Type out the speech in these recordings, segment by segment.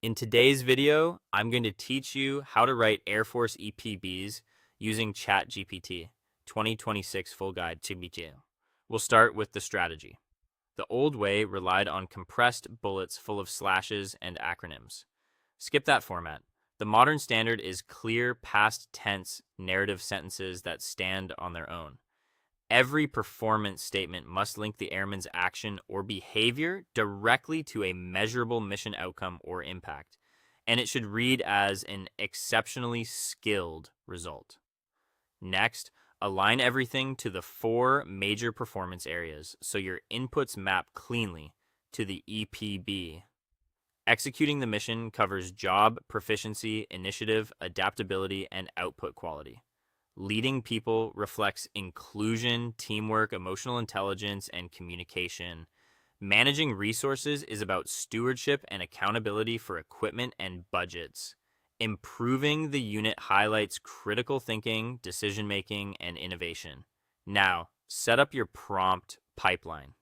In today's video, I'm going to teach you how to write Air Force EPBs using ChatGPT 2026 Full Guide to BTO. We'll start with the strategy. The old way relied on compressed bullets full of slashes and acronyms. Skip that format. The modern standard is clear past tense narrative sentences that stand on their own. Every performance statement must link the airman's action or behavior directly to a measurable mission outcome or impact, and it should read as an exceptionally skilled result. Next, align everything to the four major performance areas so your inputs map cleanly to the EPB. Executing the mission covers job, proficiency, initiative, adaptability, and output quality. Leading people reflects inclusion, teamwork, emotional intelligence, and communication. Managing resources is about stewardship and accountability for equipment and budgets. Improving the unit highlights critical thinking, decision making, and innovation. Now, set up your prompt pipeline.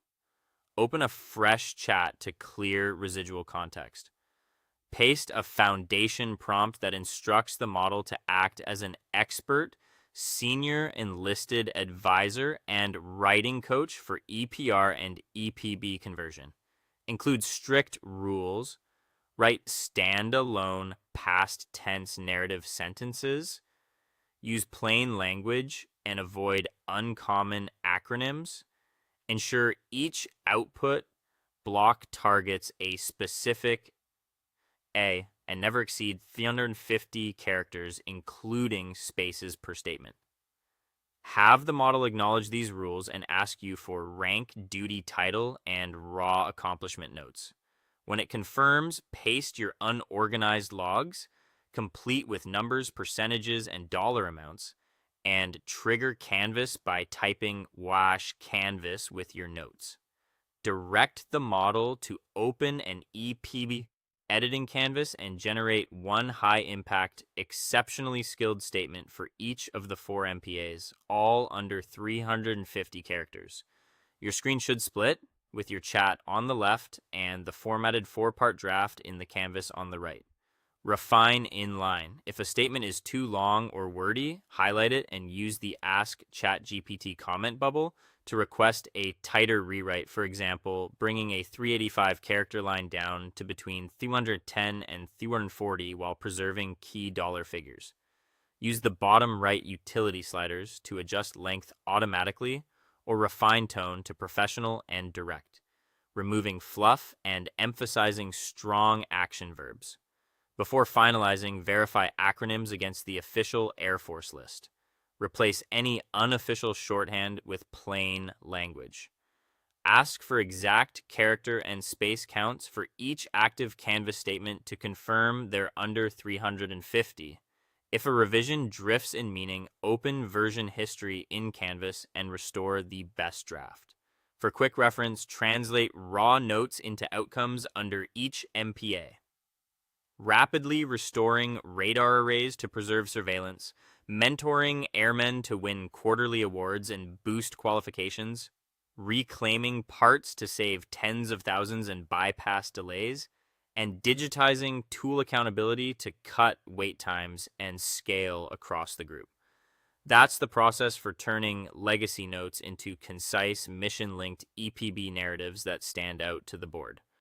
Open a fresh chat to clear residual context. Paste a foundation prompt that instructs the model to act as an expert, senior enlisted advisor, and writing coach for EPR and EPB conversion. Include strict rules. Write standalone past tense narrative sentences. Use plain language and avoid uncommon acronyms. Ensure each output block targets a specific and never exceed 350 characters, including spaces per statement. Have the model acknowledge these rules and ask you for rank, duty title, and raw accomplishment notes. When it confirms, paste your unorganized logs, complete with numbers, percentages, and dollar amounts, and trigger Canvas by typing /canvas with your notes. Direct the model to open an EPB editing canvas and generate one high-impact, exceptionally skilled statement for each of the four MPAs, all under 350 characters. Your screen should split, with your chat on the left and the formatted four-part draft in the canvas on the right. Refine inline. If a statement is too long or wordy, highlight it and use the Ask ChatGPT comment bubble to request a tighter rewrite, for example, bringing a 385 character line down to between 310 and 340 while preserving key dollar figures. Use the bottom right utility sliders to adjust length automatically or refine tone to professional and direct, removing fluff and emphasizing strong action verbs. Before finalizing, verify acronyms against the official Air Force list. Replace any unofficial shorthand with plain language. Ask for exact character and space counts for each active Canvas statement to confirm they're under 350. If a revision drifts in meaning, open version history in Canvas and restore the best draft. For quick reference, translate raw notes into outcomes under each MPA. Rapidly restoring radar arrays to preserve surveillance, mentoring airmen to win quarterly awards and boost qualifications, reclaiming parts to save tens of thousands and bypass delays, and digitizing tool accountability to cut wait times and scale across the group. That's the process for turning legacy notes into concise, mission-linked EPB narratives that stand out to the board.